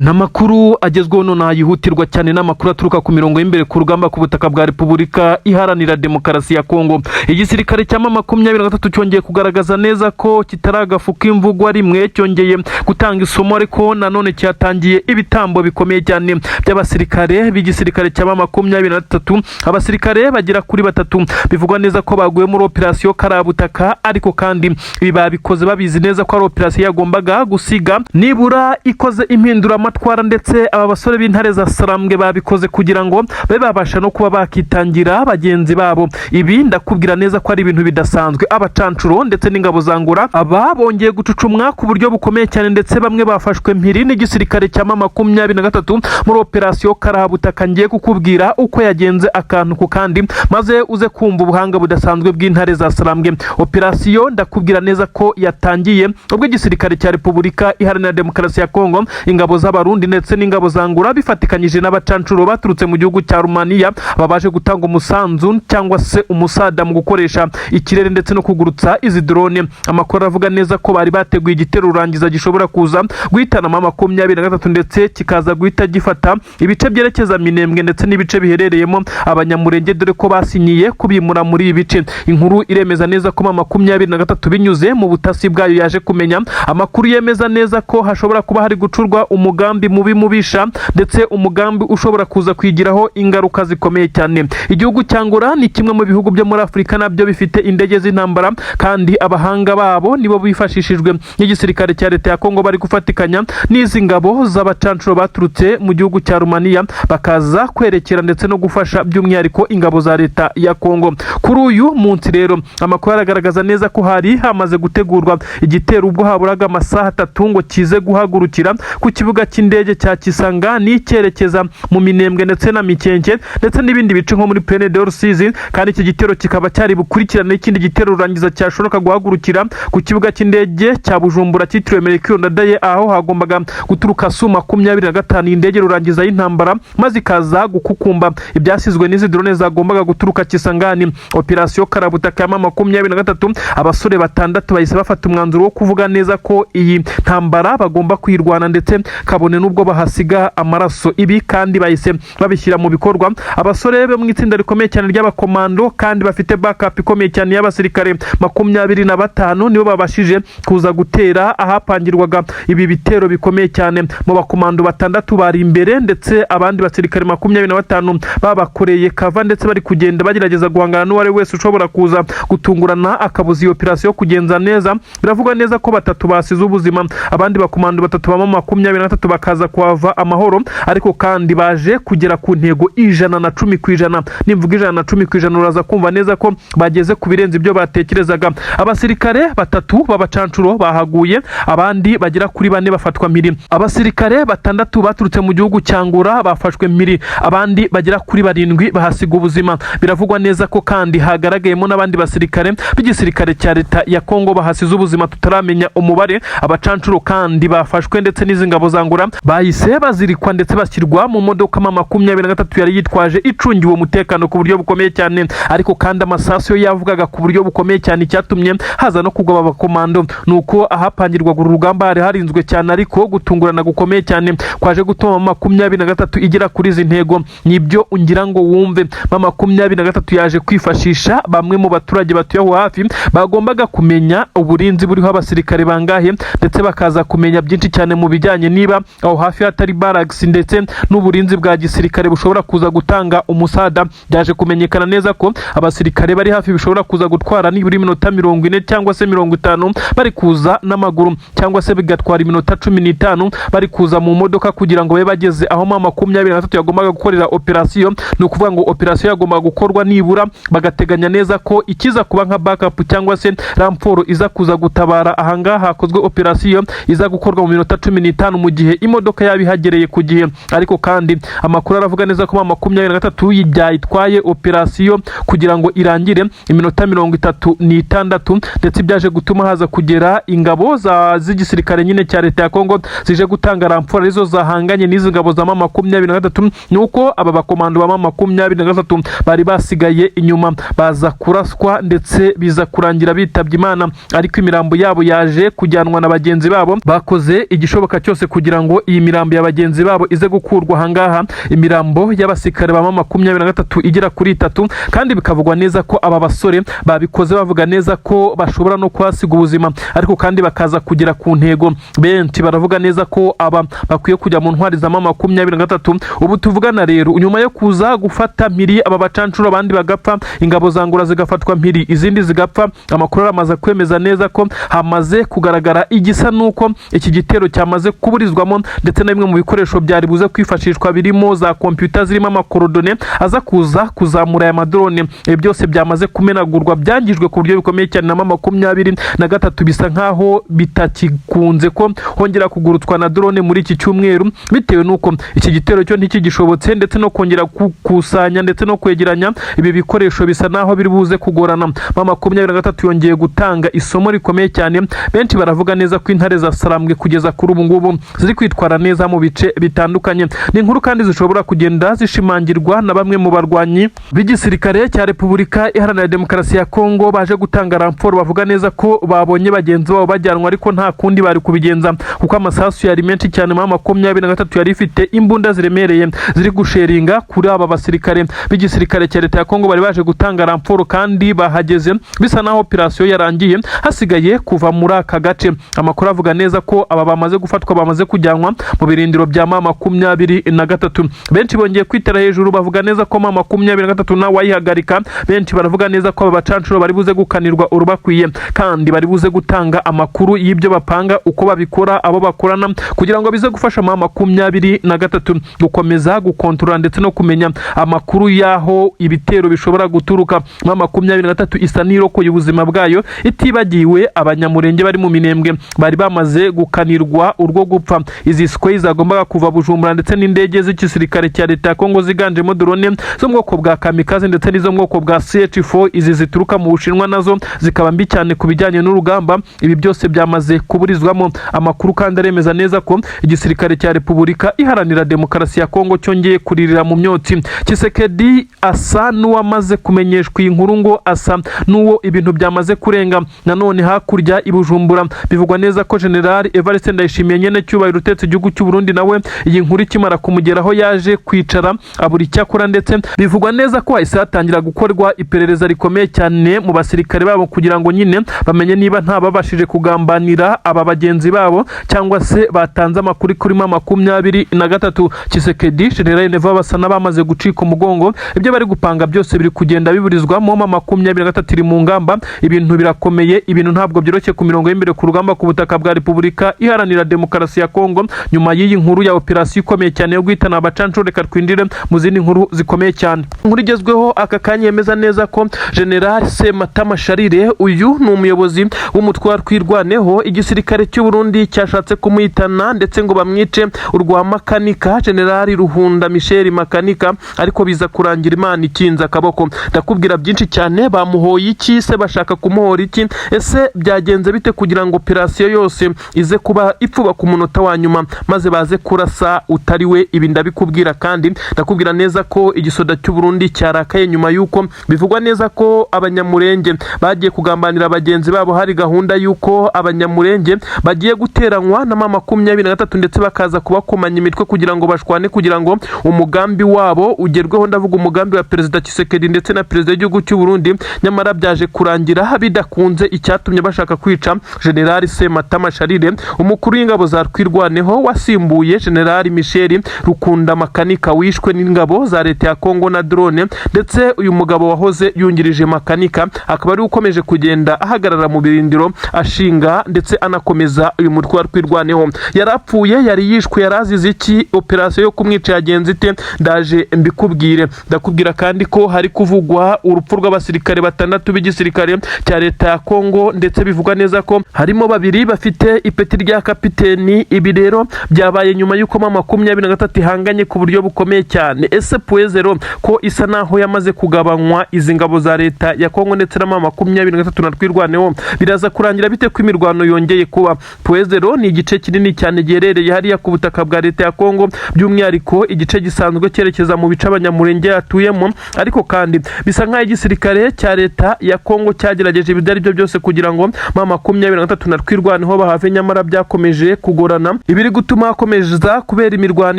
Namakuru agezweho none yihutirwa cyane n'amakuru aturuka ku mirongo y'imbere ku rugamba ku butaka bwa Repubulika Iharanira Demokarasi ya Kongo. Igisirikare cya M23 cyongeye kugaragaza neza ko kitaragafuka imvugwa rimwe, cyongeye gutanga isomo ariko nanone cyatangiye ibitambo bikomeye cyane by'abasirikare b'igisirikare cya M23. Abasirikare bagira kuri batatu bivugwa neza ko baguye muri operation Karabutaka, ariko kandi ibi babikoze babizi neza ko ari operation yagombaga gusiga nibura ikoze impindura matwara, ndetse aba basore b'intare za Sarambwe babikoze kugira ngo babe babasha no kuba bakitangira bagenzi babo. Ibi ndakubwira neza ko ari ibintu bidasanzwe. Abacancuro ndetse n'ingabo zangura aba bongeye gucucumwa ku buryo bukomeye cyane, ndetse bamwe bafashwe mpiri n'igisirikare cya M23 muri operation Karabutaka. Ngiye kukubwira uko yagenze akantu ku kandi, maze uze kumva ubuhanga budasanzwe bw'intare za Sarambwe. Operation ndakubwira neza ko yatangiye ubwo igisirikare cya Repubulika Iharanira Demokarasi ya Kongo, ingabo z'abarundi ndetse n'ingabo zangura bifatikanyije n'abacancuro baturutse mu gihugu cya Rumaniya babaje gutanga umusanzu cyangwa se umusada mu gukoresha ikirere ndetse no kugurutsa izi drone. Amakuru avuga neza ko bari bateguye igitero rurangiza gishobora kuza guhitana M23 ndetse kikaza guhita gifata ibice byerekeza Minembwe ndetse n'ibice biherereyemo abanyamurenge, dore ko basinyiye kubimura muri ibi bice. Inkuru iremeza neza ko M23 binyuze mu butasi bwayo yaje kumenya amakuru yemeza neza ko hashobora kuba hari gucurwa umugambi mubi mubisha, ndetse umugambi ushobora kuza kwigiraho ingaruka zikomeye cyane. Igihugu cyangura ni kimwe mu bihugu byo muri Afrika nabyo bifite indege z'intambara, kandi abahanga babo nibo bifashishijwe n'igisirikare cya leta ya Kongo bari gufatikanya n'izi ngabo z'abacancuro baturutse mu gihugu cya Rumaniya bakaza kwerekera ndetse no gufasha by'umwihariko ingabo za leta ya Kongo. Kuri uyu munsi rero amakuru aragaragaza neza ko hari hamaze gutegurwa igitero ubwo haburaga amasaha 3 ngo kize guhagurukira ku kibuga cy'indege cya Kisangani cyerekeza mu Minembwe ndetse na Mikenke ndetse n'ibindi bice nko muri Plaine de Rusizi, kandi iki gitero kikaba cyari bukurikirana n'ikindi gitero rurangiza cyashoboka guhagurukira ku kibuga cy'indege cya Bujumbura cyitiriwe Melchior Ndadaye, aho hagombaga guturuka Su-25 indege rurangiza y'intambara maze ikaza gukukumba ibyasizwe n'izi drone zagombaga guturuka Kisangani. Operation Karabutaka ya M23, abasore batandatu bahise bafata umwanzuro wo kuvuga neza ko iyi ntambara bagomba kwirwana ndetse kabone n'ubwo bahasiga amaraso. Ibi kandi bahise babishyira mu bikorwa. Abasore be mu itsinda rikomeye cyane ry'abakomando kandi bafite backup ikomeye cyane y'abasirikare 25 nibo babashije kuza gutera ahapangirwaga ibi bitero bikomeye cyane. Mu bakomando batandatu bari imbere, ndetse abandi basirikare 25 babakoreye kava ndetse bari kugenda bagerageza guhangana n'uwari wese ushobora kuza gutungurana akabuza iyo operation kugenza neza. Biravuga neza ko batatu basize ubuzima, abandi bakomando batatu ba M23 bakaza kuhava amahoro, ariko kandi baje kugera ku ntego 110%. Nimvuga 110% uraza kumva neza ko bageze ku birenze ibyo batekerezaga. Abasirikare batatu babacancuro bahaguye, abandi bagira kuri 4 bafatwa mpiri. Abasirikare batandatu baturutse mu gihugu cyangura bafashwe mpiri, abandi bagira kuri 7 bahasiga ubuzima. Biravugwa neza ko kandi hagaragayemo n'abandi basirikare b'igisirikare cya leta ya Kongo bahasize ubuzima tutaramenya umubare. Abacancuro kandi bafashwe ndetse n'izi ngabo zangura bahise bazirikwa ndetse bashyirwa mu modoka M23 yari yitwaje icungiwe umutekano ku buryo bukomeye cyane, ariko kandi amasasu yavugaga ku buryo bukomeye cyane cyatumye haza no kugwa abakomando. Nuko ahapangirwaga urugamba hari harinzwe cyane, ariko gutungurana gukomeye cyane kwaje gutuma M23 igera kuri izi ntego. Nibyo ungira ngo wumve, M23 yaje kwifashisha bamwe mu baturage batuye aho hafi bagombaga kumenya uburinzi buriho abasirikare bangahe, ndetse bakaza kumenya byinshi cyane mu bijyanye niba aho hafi hatari barracks ndetse n'uburinzi bwa gisirikare bushobora kuza gutanga umusada. Byaje kumenyekana neza ko abasirikare bari hafi bishobora kuza gutwara niburi minota 40 cyangwa se 50 bari kuza n'amaguru, cyangwa se bigatwara iminota 15 bari kuza mu modoka kugira ngo babe bageze aho M23 yagombaga gukorera operation. Ni ukuvuga ngo operation yagombaga gukorwa nibura bagateganya neza ko ikiza kuba nka backup cyangwa se ramforo iza kuza gutabara. Ahangaha hakozwe operation iza gukorwa mu minota 15 mu gihe imodoka yabihagereye ku gihe, ariko kandi amakuru aravuga neza ko M23 yitwaye operation kugira ngo irangire iminota 36, ndetse byaje gutuma haza kugera ingabo z'igisirikare nyine cya leta ya Kongo zije gutanga ramforo arizo zahanganye n'izi ngabo za M23. Nuko aba bakomando ba M23 bari basigaye inyuma baza kuraswa ndetse biza kurangira bitabye Imana, ariko imirambo yabo yaje kujyanwa na bagenzi babo bakoze igishoboka cyose kugira ngo ngo iyi mirambo ya bagenzi babo ize gukurwa ahangaha, imirambo y'abasirikare ba 23 igera kuri 3, kandi bikavugwa neza ko aba basore babikoze bavuga neza ko bashobora no kwasiga ubuzima, ariko kandi bakaza kugera ku ntego. Benshi baravuga neza ko aba bakwiye kujya mu ntwari za 23. Ubu tuvugana rero nyuma yo kuza gufata mpiri aba bacancuro, abandi bagapfa, ingabo za Ngura zigafatwa mpiri, izindi zigapfa, amakuru aramaze kwemeza neza ko hamaze kugaragara igisa nuko iki gitero cyamaze kuburizwamo, ndetse na bimwe mu bikoresho byari buze kwifashishwa birimo za computer zirimo amakorodone aza kuza kuzamura aya madrone. Ibi byose byamaze kumenagurwa, byangijwe ku buryo bikomeye cyane na 23. Bisa nkaho bitakikunze ko hongera kugurutswa na drone muri iki cyumweru, bitewe nuko iki gitero cyo ntikigishobotse, ndetse no kongera gukusanya ndetse no kwegeranya ibi bikoresho bisa naho biri buze kugorana. 23 yongeye gutanga isomo rikomeye cyane. Benshi baravuga neza ko intare za Sarambwe kugeza kuri ubu ngubu ziri kwitwara neza mu bice bitandukanye. Ni inkuru kandi zishobora kugenda zishimangirwa na bamwe mu barwanyi b'igisirikare cya Repubulika Iharanira Demokarasi ya Kongo baje gutanga raporo, bavuga neza ko babonye bagenzi babo bajyanwa, ariko nta kundi bari kubigenza kuko amasasu yari menshi cyane. 23 yari ifite imbunda ziremereye ziri gusheringa kuri aba basirikare b'igisirikare cya leta ya Kongo. Bari baje gutanga raporo kandi bahageze bisa naho operasiyo yarangiye, hasigaye kuva muri aka gace. Amakuru avuga neza ko aba bamaze gufatwa, bamaze kujyanwa mu birindiro bya 23. Benshi bongeye kwitera hejuru, bavuga neza ko 23 na wayihagarika. Benshi baravuga neza ko aba bacancuro bari buze gukanirwa urubakwiye, kandi bari buze gutanga amakuru y'ibyo bapanga, uko babikora, abo bakorana, kugira ngo bize gufasha 23 gukomeza gukontorora ndetse no kumenya amakuru yaho ibitero bishobora guturuka. 23 isa n'irokoye ubuzima bwayo, itibagiwe abanyamurenge bari mu Minembwe bari bamaze gukanirwa urwo gupfa. Izi squays zagombaga kuva Bujumbura, ndetse n'indege z'igisirikare cya leta ya Kongo ziganjemo drone zo mu bwoko bwa kamikaze ndetse n'izo mu bwoko bwa CH4, izi zituruka mu Bushinwa nazo zikaba mbi cyane ku bijyanye n'urugamba. Ibi byose byamaze kuburizwamo. Amakuru kandi aremeza neza ko igisirikare cya Repubulika Iharanira Demokarasi ya Kongo cyongeye kuririra mu myotsi. Tshisekedi asa n'uwamaze kumenyeshwa iyi nkuru, ngo asa n'uwo ibintu byamaze kurenga. Nanone hakurya i Bujumbura bivugwa neza ko General Evariste Ndayishimiye nyene cyubahiro utetse igihugu cy'u Burundi nawe iyi nkuru ikimara kumugeraho yaje kwicara abura icyakora, ndetse bivugwa neza ko hahise hatangira gukorwa iperereza rikomeye cyane mu basirikare babo, kugira ngo nyine bamenye niba nta babashije kugambanira aba bagenzi babo cyangwa se batanze amakuru kuri 23. Tshisekedi General Neva basa n'abamaze gucika umugongo. Ibyo bari gupanga byose biri kugenda biburizwamo. 23 iri mu ngamba, ibintu birakomeye, ibintu ntabwo byoroshye ku mirongo y'imbere ku rugamba ku butaka bwa Repubulika Iharanira Demokarasi ya Kongo. Nyuma y'iyi nkuru ya operasiyo ikomeye cyane yo guhitana abacancuro, reka twindire mu zindi nkuru zikomeye cyane. Inkuru igezweho aka kanya yemeza neza ko General Sematama Sharire, uyu ni umuyobozi w'umutwe wa Twirwaneho, igisirikare cy'u Burundi cyashatse kumuhitana ndetse ngo bamwice urwa Makanika, General Ruhunda Michel Makanika, ariko biza kurangira Imana ikinze akaboko. Ndakubwira byinshi cyane, bamuhoye iki se, bashaka kumuhora iki, ese byagenze bite kugira ngo operasiyo yose ize kuba ipfuba ku munota wa nyuma maze baze kurasa utariwe? Ibi ndabikubwira, kandi ndakubwira neza ko igisoda cy'u Burundi cyarakaye nyuma yuko bivugwa neza ko abanyamurenge bagiye kugambanira abagenzi babo. Hari gahunda yuko abanyamurenge bagiye guteranywa na 23 ndetse bakaza kubakomanya imitwe kugira ngo bashwane, kugira ngo umugambi wabo ugerweho. Ndavuga umugambi wa Perezida Tshisekedi ndetse na Perezida w'igihugu cy'u Burundi. Nyamara byaje kurangira bidakunze, icyatumye bashaka kwica General Sematama Sharire, umukuru w'ingabo za Twirwaneho wasimbuye General Michel Rukunda Makanika wishwe n'ingabo za leta ya Kongo na drone. Ndetse uyu mugabo wahoze yungirije Makanika akaba ari ukomeje kugenda ahagarara mu birindiro ashinga ndetse anakomeza uyu mutwe wa Twirwaneho. Yarapfuye, yari yishwe, yarazize iki? Operasiyo yo kumwica yagenze ite? Ndaje mbikubwire. Ndakubwira kandi ko hari kuvugwa urupfu rw'abasirikare 6 b'igisirikare cya leta ya Kongo, ndetse bivugwa neza ko harimo 2 bafite ipeti rya kapiteni. Ibi rero byabaye nyuma yuko 23 ihanganye ku buryo bukomeye cyane. Ese Puezero ko isa naho yamaze kugabanywa izi ngabo za leta ya Kongo ndetse na 23 na Twirwaneho, biraza kurangira bite ko imirwano yongeye kuba? Puezero ni igice kinini cyane giherereye hariya ku butaka bwa leta ya Kongo, by'umwihariko igice gisanzwe cyerekeza mu bice abanyamurenge yatuyemo, ariko kandi bisa nk'aho igisirikare cya leta ya Kongo cyagerageje ibidari byo byose kugira ngo 23 na Twirwaneho bahave, nyamara byakomeje kugorana. Ibi biri gutuma hakomeza kubera imirwano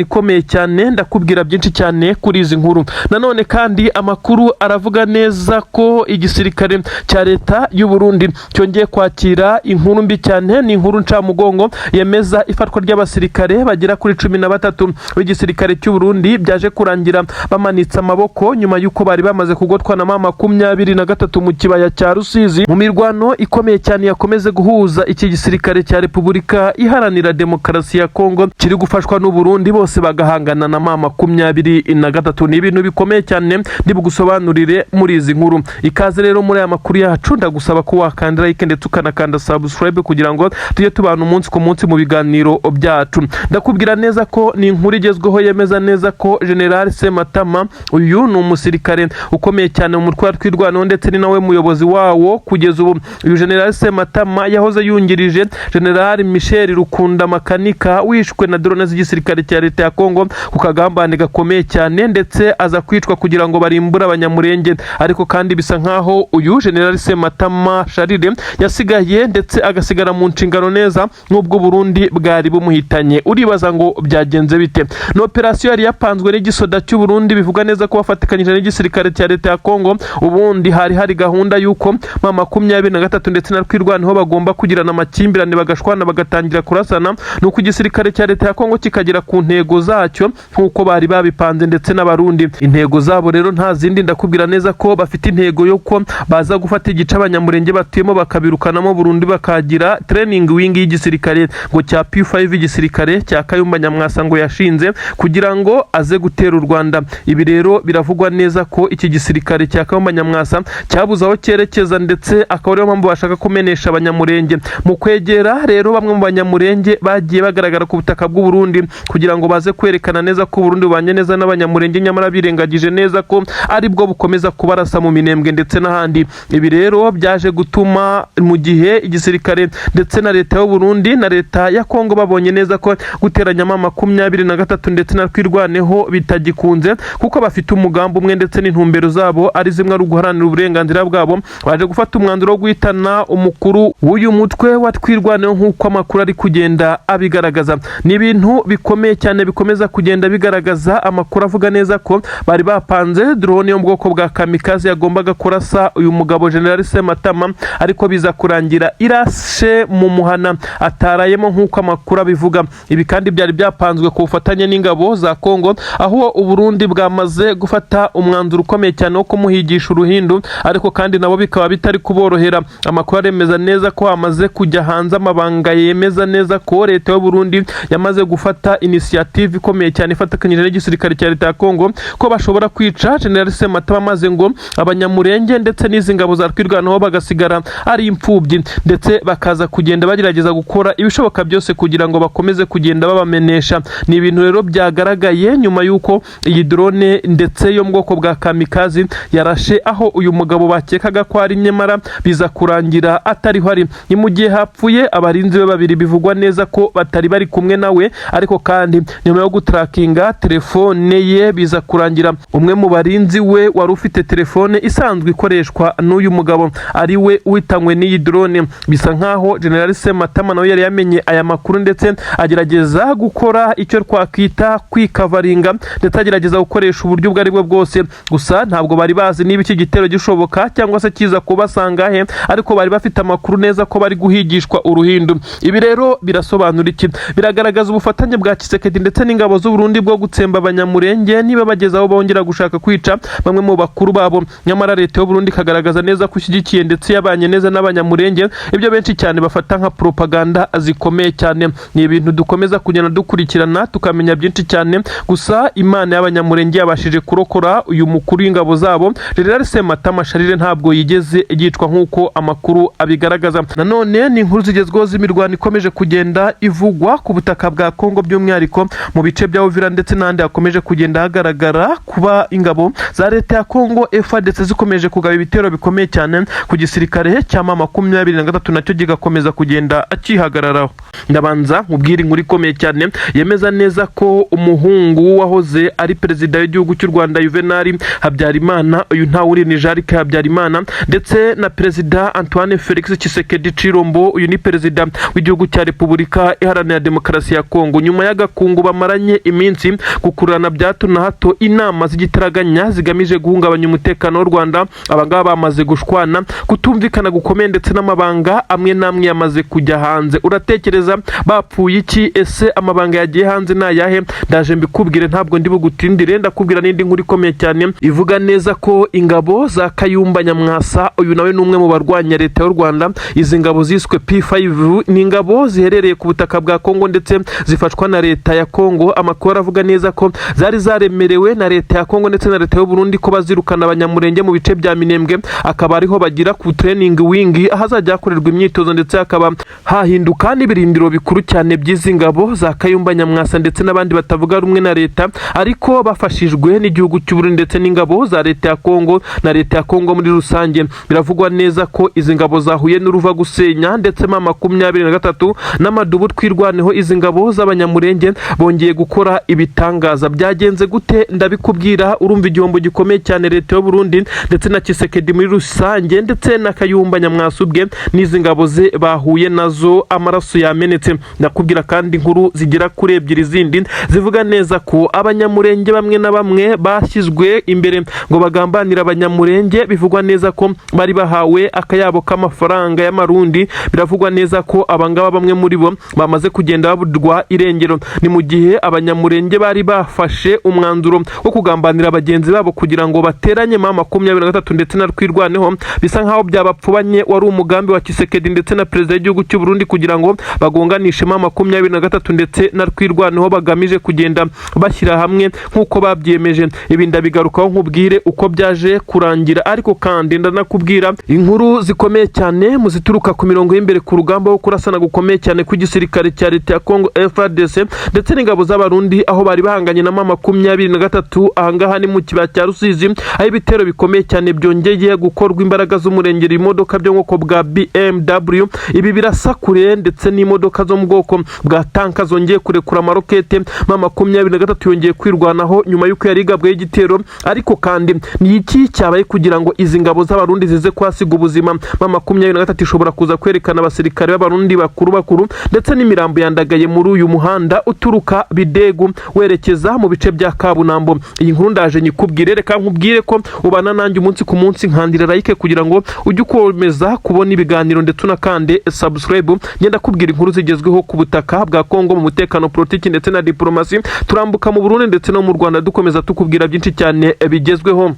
ikomeye cyane. Ndakubwira byinshi cyane kuri izi nkuru. Nanone kandi amakuru aravuga neza ko igisirikare cya leta y'u Burundi cyongeye kwakira inkuru mbi cyane. Ni inkuru ncamugongo yemeza ifatwa ry'abasirikare bagera kuri 13 b'igisirikare cy'u Burundi byaje kurangira bamanitse amaboko nyuma y'uko bari bamaze kugotwa na 23 mu kibaya cya Rusizi mu mirwano ikomeye cyane yakomeze guhuza iki gisirikare cya Repubulika Iharanira Demokarasi ya Kongo kiri gufashwa n'u Burundi, bose bagahangana na 23. Ni ibintu bikomeye cyane ndibugusobanurire muri izi nkuru. Ikaze rero muri aya makuru yacu, ndagusaba ko wakanda like ndetse ukanakanda subscribe kugira ngo tujye tubana umunsi ku munsi mu biganiro byacu. Ndakubwira neza ko ni inkuru igezweho yemeza neza ko General Sematama, uyu ni umusirikare ukomeye cyane mu mutwe wa twirwanaho ndetse ni nawe muyobozi wawo kugeza ubu. Uyu General Sematama yahoze yungirije General Michel Rukunda Makanika wishwe na drone z'igisirikare cya leta ya Kongo ku kagambane gakomeye cyane, ndetse aza kwicwa kugira ngo barimbure abanyamurenge. Ariko kandi bisa nkaho uyu General Sematama Charire yasigaye ndetse agasigara mu nshingano neza n'ubwo Burundi bwari bumuhitanye. Uribaza ngo byagenze bite? No operation yari yapanzwe n'igisoda cy'u Burundi bivuga neza ko bafatikanyije n'igisirikare cya leta ya Kongo. Ubundi hari gahunda yuko 23 ndetse na twirwanaho bagomba kugirana amakimbirane bagashwana bagatangira kurasana, nuko igisirikare cya leta ya Kongo kikagera ku ntego zacyo nkuko bari babipanze ndetse n'abarundi. Intego zabo rero nta zindi, ndakubwira neza ko bafite intego yuko baza gufata igice abanyamurenge batuyemo bakabirukanamo Burundi, bakagira training wing y'igisirikare ngo cya P5 igisirikare cya Kayumba Nyamwasa ngo yashinze kugira ngo aze gutera u Rwanda. Ibi rero biravugwa neza ko iki gisirikare cya Kayumba Nyamwasa cyabuze aho cyerekeza, ndetse akaba ariyo mpamvu bashaka kumenesha abanyamurenge. Mu kwegera rero bamwe mu banyamurenge bagiye bagaragara ku butaka bw'u Burundi kugira ngo baze kwerekana neza ko Burundi bubanye neza n'abanyamurenge, nyamara birengagije neza ko ari bwo bukomeza kubarasa mu minembwe ndetse n'ahandi. Ibi rero byaje gutuma mu gihe igisirikare ndetse na leta y'u Burundi na leta ya Kongo babonye neza ko guteranya 23 ndetse na twirwaneho bitagikunze, kuko bafite umugambi umwe ndetse n'intumbero zabo ari zimwe ari guharanira uburenganzira bwabo. Baje gufata umwanzuro wo guhitana umukuru w'uyu mutwe wa twirwaneho nk'uko amakuru ari kugenda abigaragaza. Ni ibintu bikomeye cyane bikomeza kugenda bigaragaza. Amakuru avuga neza ko bari bapanze drone yo mu bwoko bwa kamikaze yagombaga kurasa uyu mugabo General Sematama, ariko biza kurangira irashe mu muhana atarayemo nk'uko amakuru abivuga. Ibi kandi byari byapanzwe ku bufatanye n'ingabo za Kongo, aho u Burundi bwamaze gufata umwanzuro ukomeye cyane wo kumuhigisha uruhindu, ariko kandi nabo bikaba bitari kuborohera. Amakuru aremeza neza ko hamaze kujya hanze amabanga yemeza neza ko leta y'u Burundi yamaze gufata initiative ikomeye cyane ifatikanyije n'igisirikare cya leta ya Kongo ko bashobora kwica General Sematama, maze ngo abanyamurenge ndetse n'izi ngabo za twirwanaho bagasigara ari impfubyi, ndetse bakaza kugenda bagerageza gukora ibishoboka byose kugira ngo bakomeze kugenda babamenesha. Ni ibintu rero byagaragaye nyuma y'uko iyi drone ndetse yo mu bwoko bwa kamikazi yarashe aho uyu mugabo bakekaga ko ari, nyamara biza kurangira atariho ari. Ni mu gihe hapfuye abarinzi be babiri bivugwa neza ko batari bari kumwe nawe, ariko kandi nyuma yo gutrakinga telefone ye biza kurangira umwe mu barinzi we wari ufite telefone isanzwe ikoreshwa n'uyu mugabo ari we uhitanywe n'iyi drone. Bisa nkaho General Sematama nawe yari yamenye aya makuru ndetse agerageza gukora icyo twakwita kwikavaringa, ndetse agerageza gukoresha uburyo ubwo ari bwo bwose. Gusa ntabwo bari bazi niba iki gitero gishoboka cyangwa se kiza kubasanga he, ariko bari bafite amakuru neza ko bari guhigishwa uruhindu. Ibi rero birasobanura iki? Biragaragaza ubufatanye bwa Tshisekedi ndetse n'ingabo z'u Burundi bwo gutsemba abanyamurenge niba bageze aho bongera gushaka kwica bamwe mu bakuru babo. Nyamara leta y'u Burundi kagaragaza neza ko ishyigikiye ndetse yabanye neza n'abanyamurenge, ibyo benshi cyane bafata nka propaganda zikomeye cyane. Ni ibintu dukomeza kugenda dukurikirana tukamenya byinshi cyane. Gusa Imana y'abanyamurenge yabashije kurokora uyu mukuru w'ingabo zabo General Sematama Charire, ntabwo yigeze yicwa nk'uko amakuru abigaragaza. Nanone ni inkuru zigezweho z'imirwano ikomeje kugenda ivugwa ku butaka bwa Kongo, by'umwihariko mu bice bya Uvira ndetse n'ahandi hakomeje kugenda hagaragara kuba ingabo za leta ya Kongo FARDC zikomeje kugaba ibitero bikomeye cyane ku gisirikare cya 23 nacyo gigakomeza kugenda akihagararaho. Ndabanza nkubwira inkuru ikomeye cyane yemeza neza ko umuhungu wahoze ari perezida w'igihugu cy'u Rwanda Juvenal Habyarimana, uyu ntawuri ni Jarike Habyarimana, ndetse na perezida Antoine Felix Tshisekedi Chilombo, uyu ni perezida w'igihugu cya Repubulika Iharanira Iharanira Demokarasi ya Kongo nyuma y'agakungu bamaranye iminsi gukurana bya hato na hato inama z'igitaraganya zigamije guhungabanya umutekano w'u Rwanda. Abangaba bamaze gushwana, kutumvikana gukomeye ndetse n'amabanga amwe namwe yamaze kujya hanze. Uratekereza bapfuye iki? Ese amabanga yagiye hanze nayahe? Ndaje mbikubwire, ntabwo ndi bugutindire, ndakubwira n'indi nkuru ikomeye cyane ivuga neza ko ingabo za Kayumba Nyamwasa, uyu nawe ni umwe mu barwanya leta y'u Rwanda. Izi ngabo ziswe P5 ni ingabo ziherereye ku butaka bwa Kongo ndetse zifashwa na leta ya Kongo. Amakuru avuga neza ko zari zaremerewe na leta ya Kongo ndetse na leta y'u Burundi ko bazirukana abanyamurenge mu bice bya Minembwe, akaba ariho bagira ku training wing ahazajya hakorerwa imyitozo ndetse hakaba hahinduka n'ibirindiro bikuru cyane by'izi ngabo za Kayumba Nyamwasa ndetse n'abandi batavuga rumwe na leta, ariko bafashijwe n'igihugu cy'u Burundi ndetse n'ingabo za leta ya Kongo na leta ya Kongo muri rusange. Biravugwa neza ko izi ngabo zahuye n'uruva gusenya ndetse ma 23 n'amadubu twirwaneho. Izi ngabo z'abanyamurenge bongeye gukora ibitangaza. Byagenze gute? Ndabikubwira. Urumva igihombo gikomeye cyane leta y'u Burundi ndetse na Tshisekedi muri rusange ndetse na Kayumba Nyamwasa ubwe n'izi ngabo ze bahuye nazo, amaraso yamenetse. Ndakubwira kandi inkuru zigera kuri ebyiri zindi zivuga neza ko abanyamurenge bamwe na bamwe bashyizwe imbere ngo bagambanira abanyamurenge. Bivugwa neza ko bari bahawe akayabo k'amafaranga y'amarundi. Biravugwa neza ko abangaba bamwe muri bo bamaze kugenda baburirwa irengero. Ni mu gihe abanyamurenge bari bafashe umwanzuro wo kugambanira abagenzi babo kugira ngo bateranye ma 23 ndetse na rwirwaneho. Bisa nkaho byabapfubanye, wari umugambi wa Tshisekedi ndetse na perezida w'igihugu cy'u Burundi kugira ngo bagonganishe ma 23 ndetse na rwirwaneho, bagamije kugenda bashyira hamwe nk'uko babyemeje. Ibi ndabigarukaho nkubwire uko byaje kurangira, ariko kandi ndanakubwira inkuru zikomeye cyane muzituruka ku mirongo y'imbere ku rugamba wo kurasana gukomeye cyane ku gisirikare cya leta ya Kongo FARDC ndetse n'ingabo z'abarundi, aho bari bahanganye na ma 23. Ahangaha ni mu kibaya cya Rusizi, aho ibitero bikomeye cyane byongeye gukorwa. Imbaraga z'umurengeri, imodoka byo ngoko bwa BMW, ibi birasakure ndetse n'imodoka zo mu bwoko bwa tanka zongeye kurekura amarokete. Ma 23 yongeye kwirwanaho nyuma y'uko yari igabwe y'igitero. Ariko kandi ni iki cyabaye kugira ngo izi ngabo z'abarundi zize kwasiga ubuzima? Ma 23 ishobora kuza kwerekana abasirikare b'abarundi bakuru ndetse n'imirambo yandagaye muri uyu muhanda uturuka Bidegu werekeza mu bice bya Kabunambo. Iyi nkuru ndaje nyikubwire, reka nkubwire ko ubana nanjye umunsi ku munsi, nkandira like kugira ngo ujye ukomeza kubona ibiganiro ndetse unakande subscribe. Ngenda kubwira inkuru zigezweho ku butaka bwa Kongo mu mutekano, politiki ndetse na diplomasi. Turambuka mu Burundi ndetse no mu Rwanda dukomeza tukubwira byinshi cyane bigezweho.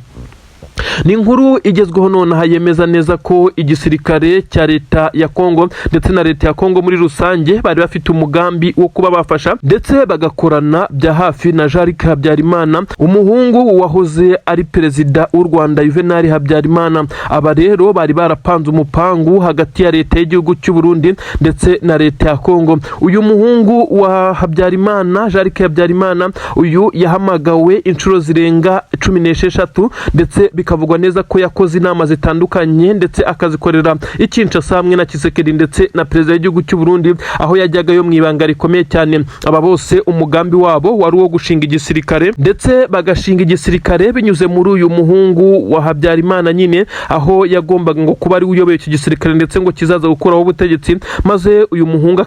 Ni inkuru igezweho nonaha yemeza neza ko igisirikare cya leta ya Kongo ndetse na leta ya Kongo muri rusange bari bafite umugambi wo kuba bafasha ndetse bagakorana bya hafi na Jean-Luc Habyarimana, umuhungu wahoze ari perezida w'u Rwanda Juvenal Habyarimana. Aba rero bari barapanze umupangu hagati ya leta y'igihugu cy'u Burundi ndetse na leta ya Kongo. Uyu muhungu wa Habyarimana, Jean-Luc Habyarimana, uyu yahamagawe inshuro zirenga 16 ndetse bikavugwa neza ko yakoze inama zitandukanye ndetse akazikorera Kinshasa hamwe na Tshisekedi ndetse na perezida w'igihugu cy'u Burundi, aho yajyagayo mu ibanga rikomeye cyane. Aba bose umugambi wabo wari uwo gushinga igisirikare ndetse bagashinga igisirikare binyuze muri uyu muhungu wa Habyarimana nyine, aho yagombaga ngo kuba ari uyoboye iki gisirikare ndetse ngo kizaza gukuraho ubutegetsi, maze uyu muhungu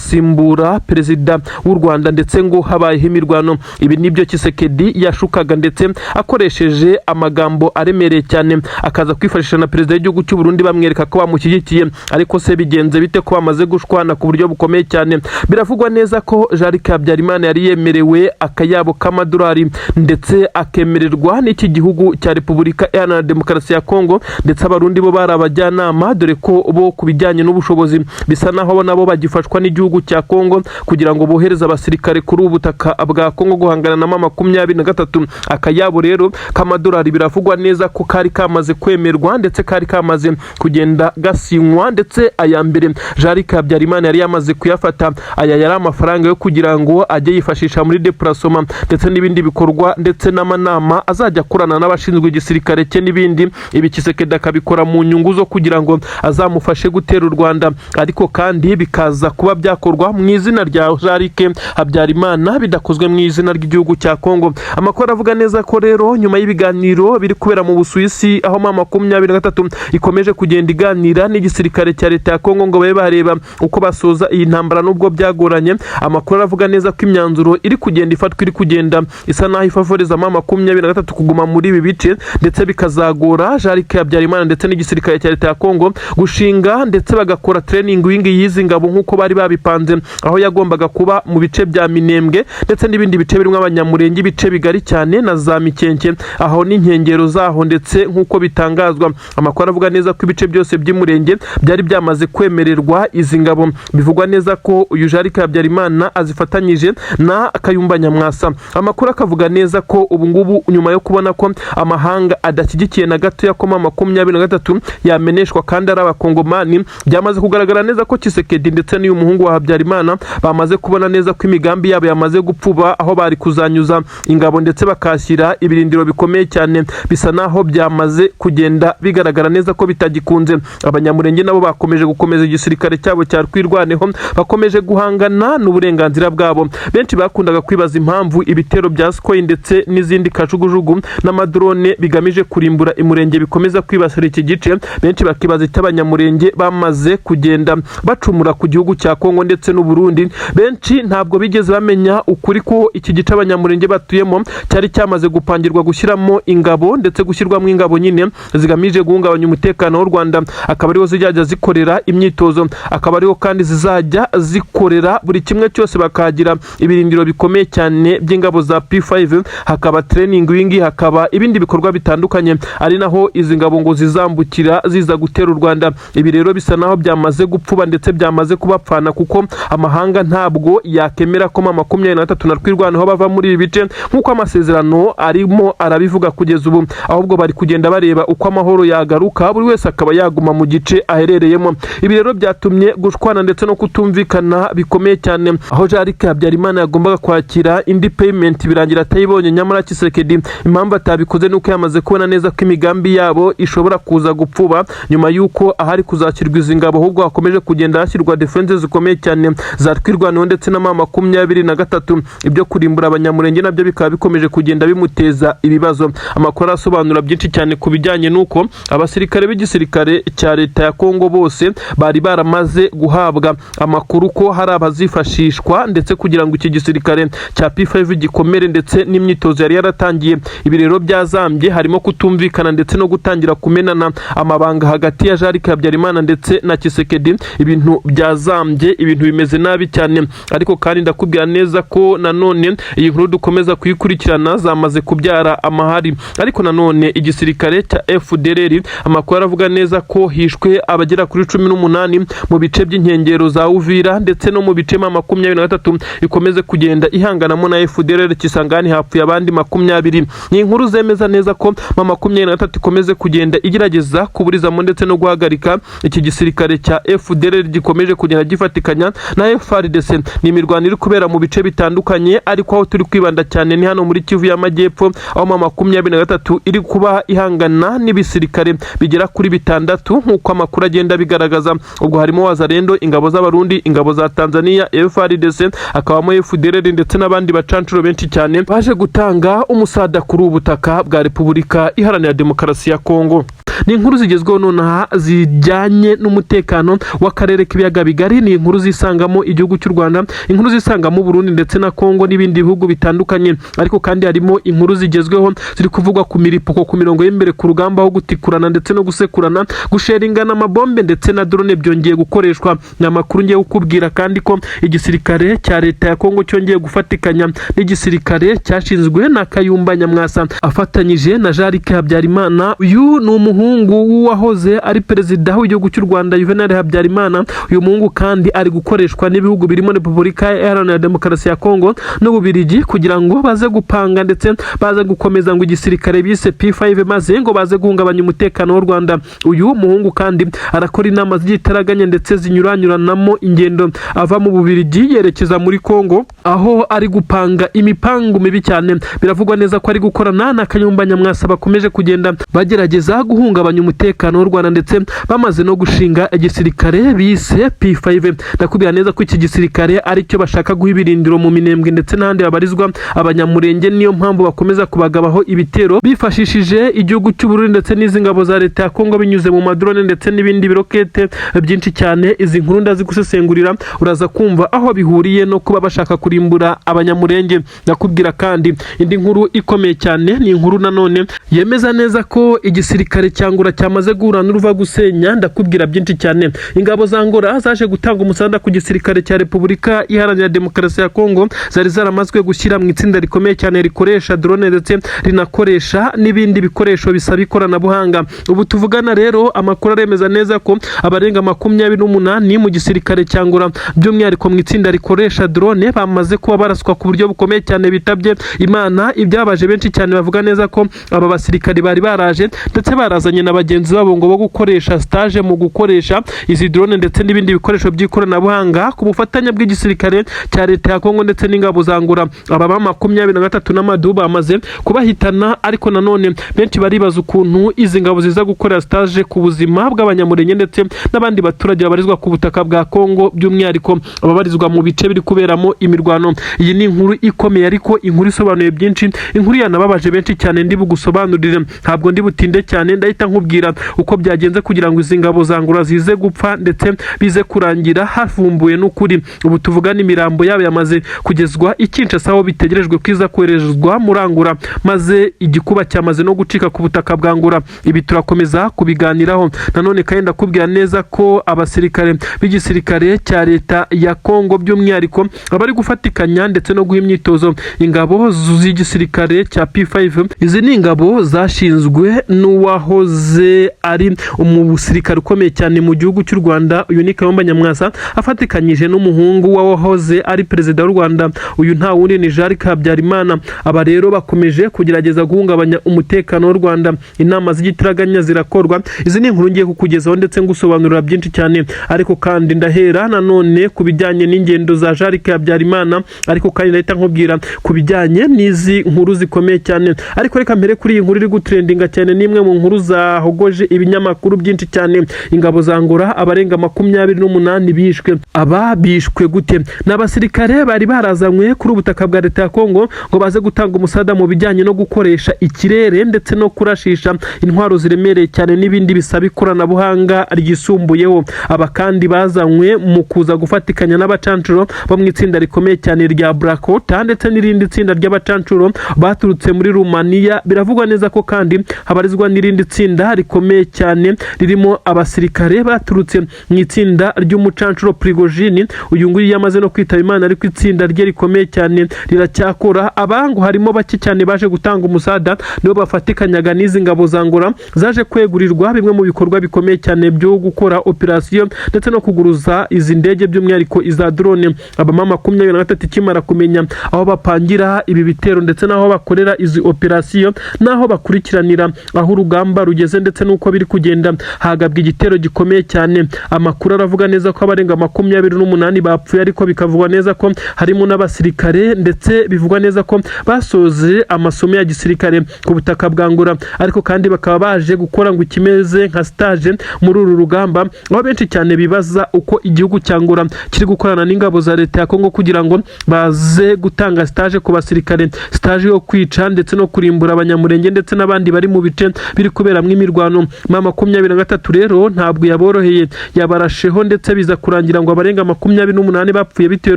akazasimbura perezida w'u Rwanda ndetse ngo habayeho imirwano. Ibi nibyo Tshisekedi yashukaga ndetse akoresheje amagambo aremereye cyane, akaza kwifashisha na perezida w'igihugu cy'u Burundi bamwereka ko bamushyigikiye. Ariko se bigenze bite ko bamaze gushwana ku buryo bukomeye cyane? Biravugwa neza ko Jean-Luc Habyarimana yari yemerewe akayabo k'amadolari ndetse akemererwa n'iki gihugu cya Repubulika Iharanira Demokarasi ya Kongo, ndetse abarundi bo bari abajyanama, dore ko bo kubijyanye n'ubushobozi bisa naho nabo bagifashwa n'igihugu cya Kongo kugira ngo bohereze abasirikare kuri ubutaka bwa Kongo guhangana na ma 23. Akayabo rero k'amadolari biravugwa neza ko kari kamaze kwemerwa ndetse kari kamaze kugenda gasinywa, ndetse aya mbere Jean-Luc Habyarimana yari yamaze kuyafata. Aya yari amafaranga yo kugira ngo ajye yifashisha muri déplacement ndetse n'ibindi bikorwa ndetse n'amanama azajya kurana n'abashinzwe igisirikare cye n'ibindi. Ibi Tshisekedi akabikora mu nyungu zo kugira ngo azamufashe gutera u Rwanda, ariko kandi bikaza kuba byakorwa mu izina rya Jean-Luc Habyarimana bidakozwe mu izina ry'igihugu cya Kongo. Amakuru avuga neza ko rero nyuma y'ibiganiro biri kubera mu Busuwisi, aho M23 ikomeje kugenda iganira n'igisirikare cya leta ya Kongo ngo babe bareba uko basoza iyi ntambara nubwo byagoranye. Amakuru aravuga neza ko imyanzuro iri kugenda ifatwa, iri kugenda isa naho ifavoreza M23 kuguma muri ibi bice, ndetse bikazagora Jarike Habyarimana ndetse n'igisirikare cya leta ya Kongo gushinga ndetse bagakora training wing y'izi ngabo nk'uko bari babipanze, aho yagombaga kuba mu bice bya Minembwe ndetse n'ibindi bice birimo Abanyamurenge, ibice bigari cyane na za Mikenke aho n'inkengero zaho, ndetse nk'uko bitangazwa amakuru avuga neza ko ibice byose by'Umurenge byari byamaze kwemererwa izi ngabo. Bivugwa neza ko uyu Jarike Habyarimana azifatanyije na Kayumba Nyamwasa. Amakuru akavuga neza ko ubu ngubu nyuma yo kubona ko amahanga adashyigikiye na gato ya M23 yameneshwa kandi ari abakongomani, byamaze kugaragara neza ko Tshisekedi ndetse n'uyu muhungu wa Habyarimana bamaze kubona neza ko imigambi yabo yamaze gupfuba, aho bari kuzanyuza ingabo ndetse bakashyira ibirindiro bikomeye cyane, bisa naho byamaze kugenda bigaragara neza ko bitagikunze. Abanyamurenge nabo bakomeje gukomeza igisirikare cyabo cya Rwirwaneho, bakomeje guhangana n'uburenganzira bwabo. Benshi bakundaga kwibaza impamvu ibitero bya Skoy ndetse n'izindi kajugujugu n'amadrone bigamije kurimbura imurenge bikomeza kwibasira iki gice. Benshi bakibaza icyo Abanyamurenge bamaze kugenda bacumura ku gihugu cya Kongo ndetse n'u Burundi. Benshi ntabwo bigeze bamenya ukuri ko iki gice Abanyamurenge batuyemo cyari cyamaze gupangirwa gushyiramo ingabo, ndetse gushyirwamo ingabo nyine zigamije guhungabanya umutekano w'u Rwanda, akaba ariho zijya zikorera imyitozo, akaba ariho kandi zizajya zikorera buri kimwe cyose, bakagira ibirindiro bikomeye cyane by'ingabo za P5, hakaba training wing, hakaba ibindi bikorwa bitandukanye, ari naho izi ngabo ngo zizambukira ziza gutera u Rwanda. Ibi rero bisa naho byamaze gupfuba ndetse byamaze kubapfana, kuko amahanga ntabwo yakemera ko M23 na Rwirwaneho bava muri ibi bice nk'uko amasezerano arimo arabivuga kugeza ubu, ahubwo bari kugenda bareba uko amahoro yagaruka, buri wese akaba yaguma mu gice aherereyemo. Ibi rero byatumye gushwana ndetse no kutumvikana bikomeye cyane, aho Jarike Habyarimana yagombaga kwakira indi payment birangira atayibonye. Nyamara Tshisekedi impamvu atabikoze nuko yamaze kubona neza ko imigambi yabo ishobora kuza gupfuba, nyuma yuko ahari kuzakirwa izi ngabo ahubwo hakomeje kugenda hashyirwa defense zikomeye cyane za Rwirwaneho ndetse na M23. Ibyo kurimbura Abanyamurenge nabyo bikaba bikomeje kugenda bimuteza ibibazo. Amakuru asobanura byinshi cyane ku bijyanye nuko abasirikare b'igisirikare cya leta ya Kongo bose bari baramaze guhabwa amakuru ko hari abazifashishwa ndetse kugira ngo iki gisirikare cya P5 gikomere, ndetse n'imyitozo yari yaratangiye. Ibi rero byazambye, harimo kutumvikana ndetse no gutangira kumenana amabanga hagati ya Jarike Habyarimana ndetse na Tshisekedi. Ibintu byazambye, ibintu bimeze nabi cyane, ariko kandi ndakubwira neza ko nanone iyi nkuru dukomeza kuyikurikirana zamaze kubyara amahari. Ariko nanone igisirikare cya FDLR amakuru aravuga neza ko hishwe abagera kuri 18 mu bice by'inkengero za Uvira, ndetse no mu bice M23 ikomeze kugenda ihanganamo na FDLR Kisangani hapfuye abandi 20. Ni inkuru zemeza neza ko M23 ikomeze kugenda igerageza kuburizamo ndetse no guhagarika iki gisirikare cya FDLR gikomeje kugenda gifatikanya na FARDC. Ni imirwano iri kubera mu bice bitandukanye, ariko aho turi kwibanda cyane ni hano muri Kivu y'Amajyepfo, aho M23 iri kuba ihangana n'ibisirikare bigera kuri 6 nk'uko amakuru agenda bigaragaza. Ubwo harimo Wazalendo, ingabo z'Abarundi, ingabo za Tanzania, FARDC, akabamo FDLR ndetse n'abandi bacancuro benshi cyane baje gutanga umusada kuri ubutaka bwa Repubulika Iharanira Demokarasi ya Kongo. Ni inkuru zigezweho nonaha zijyanye n'umutekano w'akarere k'ibiyaga bigari. Ni inkuru zisangamo igihugu cy'u Rwanda, inkuru zisangamo Burundi ndetse na Kongo n'ibindi bihugu bitandukanye, ariko kandi harimo inkuru zigezweho ziri kuvugwa ku miripuko ku mirongo y'imbere ku rugamba, aho gutikurana ndetse no gusekurana, gusheringana amabombe ndetse na drone byongeye gukoreshwa. Ni amakuru ngiye kukubwira kandi ko igisirikare cya leta ya Kongo cyongeye gufatikanya n'igisirikare cyashinzwe na Kayumba Nyamwasa afatanyije na Jarike Habyarimana. Uyu ni umuhungu wahoze ari perezida w'igihugu cy'u Rwanda Juvenal Habyarimana. Uyu muhungu kandi ari gukoreshwa n'ibihugu birimo Repubulika Iharanira Demokarasi ya Kongo n'Ububiligi kugira ngo baze gupanga ndetse baze gukomeza ngo igisirikare bise P5 maze ngo baze guhungabanya umutekano w'u Rwanda. Uyu muhungu kandi arakora inama z'igitaraganya ndetse zinyuranyuranamo ingendo ava mu Bubiligi yerekeza muri Kongo, aho ari gupanga imipango mibi cyane. Biravugwa neza ko ari gukorana na Kayumba Nyamwasa bakomeje kugenda bagerageza guhunga guhungabanya umutekano w'u Rwanda ndetse bamaze no gushinga igisirikare bise P5. Ndakubwira neza ko iki gisirikare ari cyo bashaka guha ibirindiro mu Minembwe ndetse n'ahandi babarizwa abanyamurenge, niyo mpamvu bakomeza kubagabaho ibitero bifashishije igihugu cy'u Burundi ndetse n'izi ngabo za leta ya Kongo binyuze mu madrone ndetse n'ibindi birokete byinshi cyane. Izi nkuru ndazi gusesengurira, uraza kumva aho bihuriye no kuba bashaka kurimbura abanyamurenge. Ndakubwira kandi indi nkuru ikomeye cyane, ni inkuru nanone yemeza neza ko igisirikare cyangura cyamaze guhura n'uruva gusenya. Ndakubwira byinshi cyane. Ingabo za Angola zaje gutanga umusada ku gisirikare cya Repubulika Iharanira Demokarasi ya Kongo, zari zaramazwe gushyira mu itsinda rikomeye cyane rikoresha drone ndetse rinakoresha n'ibindi bikoresho bisaba ikoranabuhanga. Ubu tuvugana rero amakuru aremeza neza ko abarenga 28 mu gisirikare cyangura by'umwihariko mu itsinda rikoresha drone bamaze kuba baraswa ku buryo bukomeye cyane bitabye Imana. Ibyabaje benshi cyane bavuga neza ko aba basirikare bari baraje ndetse barazanye na bagenzi babo ngo bo gukoresha stage mu gukoresha izi drone ndetse n'ibindi bikoresho by'ikoranabuhanga ku bufatanye bw'igisirikare cya leta ya Kongo ndetse n'ingabo za Angola. Aba 23 n'amadu bamaze kubahitana, ariko nanone benshi baribaza ukuntu izi ngabo ziza gukora stage ku buzima bw'abanyamurenge ndetse n'abandi baturage babarizwa ku butaka bwa Kongo, by'umwihariko ababarizwa mu bice biri kuberamo imirwano. Iyi ni inkuru ikomeye ariko inkuru isobanuye byinshi, inkuru yanababaje benshi cyane. Ndi bugusobanurire, ntabwo ndi butinde cyane, ndahita nkubwira uko byagenze kugira ngo izi ngabo za Angola zize gupfa ndetse bize kurangira havumbuwe n'ukuri. Ubu tuvugana imirambo yabo yamaze kugezwa Kinshasa aho bitegerejwe kwiza koherezwa muri Angola, maze igikuba cyamaze no gucika ku butaka bwa Angola. Ibi turakomeza kubiganiraho. Nanone kandi ndakubwira neza ko abasirikare b'igisirikare cya leta ya Kongo by'umwihariko abari gufatikanya ndetse no guha imyitozo ingabo z'igisirikare cya P5. Izi ni ingabo zashinzwe n'uwahoze ari umusirikare ukomeye cyane mu gihugu cy'u Rwanda, uyu ni Kayumba Nyamwasa, afatikanyije n'umuhungu wahoze ari perezida w'u Rwanda, uyu nta wundi ni Jean Habyarimana. Aba rero bakomeje kugerageza guhungabanya umutekano w'u Rwanda. Inama z'igitaraganya zirakorwa. Izi ni inkuru ngiye kukugezaho ndetse ngusobanurira byinshi cyane, ariko kandi ndahera nanone ku bijyanye n'ingendo za Jean Habyarimana, ariko kandi ndahita nkubwira ku bijyanye n'izi nkuru zikomeye cyane. Ariko reka mbere kuri iyi nkuru iri gutrendinga cyane, nimwe mu nkuru zahogoje ibinyamakuru byinshi cyane. Ingabo za Angola abarenga 28 bishwe. Aba bishwe gute? N'abasirikare bari barazanywe kuri ubutaka bwa leta ya Kongo ngo baze gutanga umusada mu bijyanye no gukoresha ikirere ndetse no kurashisha intwaro ziremereye cyane n'ibindi bisaba ikoranabuhanga ryisumbuyeho. Aba kandi bazanywe mu kuza gufatikanya n'abacancuro bo mu itsinda rikomeye cyane rya Blackwater ndetse n'irindi tsinda ry'abacancuro baturutse muri Rumania. Biravugwa neza ko kandi habarizwa n'irindi tsinda rikomeye cyane ririmo abasirikare baturutse mu itsinda ry'umucancuro Prigojine. Uyu nguyu yamaze no kwitaba Imana, ariko itsinda rye rikomeye cyane riracyakora. Abangu harimo bake cyane baje gutanga umusada, nibo bafatikanyaga n'izi ngabo za Angola zaje kwegurirwa bimwe mu bikorwa bikomeye cyane byo gukora operation ndetse no kuguruza izi ndege by'umwihariko iza drone. Aba 23 kimara kumenya aho bapangira ibi bitero ndetse naho bakorera izi operation, naho bakurikiranira aho urugamba rugeze ndetse nuko biri kugenda, hagabwa igitero gikomeye cyane. Amakuru aravuga neza ko abarenga 28 bapfuye, ariko bikavugwa neza ko harimo n'abasirikare ndetse bivugwa neza ko basoze amasomo ya gisirikare ku butaka bwa Angola, ariko kandi bakaba baje gukora ngo ikimeze nka stage muri uru rugamba. Aho benshi cyane bibaza uko igihugu cya Angola kiri gukorana n'ingabo za leta ya Kongo kugira ngo baze gutanga stage ku basirikare, stage yo kwica ndetse no kurimbura abanyamurenge ndetse n'abandi bari mu bice biri kuberamwo imirwano. 23 rero ntabwo yaboroheye, yabarasheho ndetse biza kurangira ngo abarenga 28 bapfuye bitewe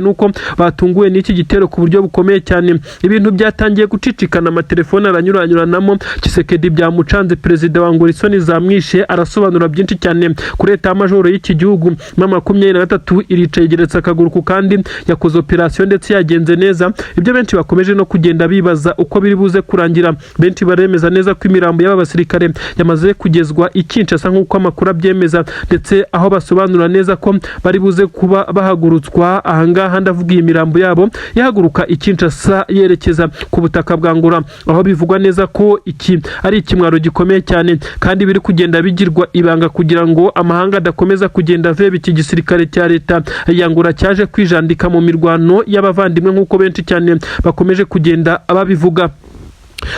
nuko batunguwe n'iki gitero ku buryo bukomeye cyane. Ibintu byatangiye gucicikana, amatelefone aranyuranyuranamo. Tshisekedi byamucanze, perezida wa Angola isoni zamwishe, arasobanura byinshi cyane kuri leta y'amajoro y'iki gihugu. 23 iricaye igeretse akaguru ku kandi, yakoze operation ndetse yagenze neza. Ibyo benshi bakomeje no kugenda bibaza uko biri buze kurangira. Benshi baremeza neza ko imirambo y'aba basirikare yamaze kugezwa Kinshasa nk'uko amakuru abyemeza, ndetse aho basobanura neza ko bari buze kuba bahagurutswa. Ahangaha ndavuga iyi mirambo yabo yahaguruka Kinshasa yerekeza ku butaka bwa Angola, aho bivugwa neza ko iki ari ikimwaro gikomeye cyane kandi biri kugenda bigirwa ibanga kugira ngo amahanga adakomeza kugenda veba iki gisirikare cya leta ya Angola cyaje kwijandika mu mirwano y'abavandimwe nk'uko benshi cyane bakomeje kugenda babivuga.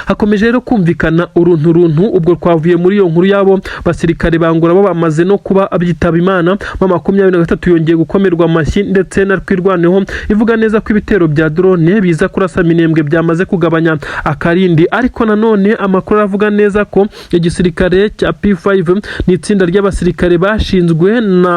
Hakomeje rero kumvikana uruntu ubwo twavuye muri iyo nkuru yabo basirikare bangura bo bamaze no kuba abyitaba Imana. 23 yongeye gukomerwa amashyi ndetse na twirwaneho ivuga neza ko ibitero bya drone biza kurasa Minembwe byamaze kugabanya akarindi, ariko nanone amakuru avuga neza ko igisirikare cya P5 ni itsinda ry'abasirikare bashinzwe na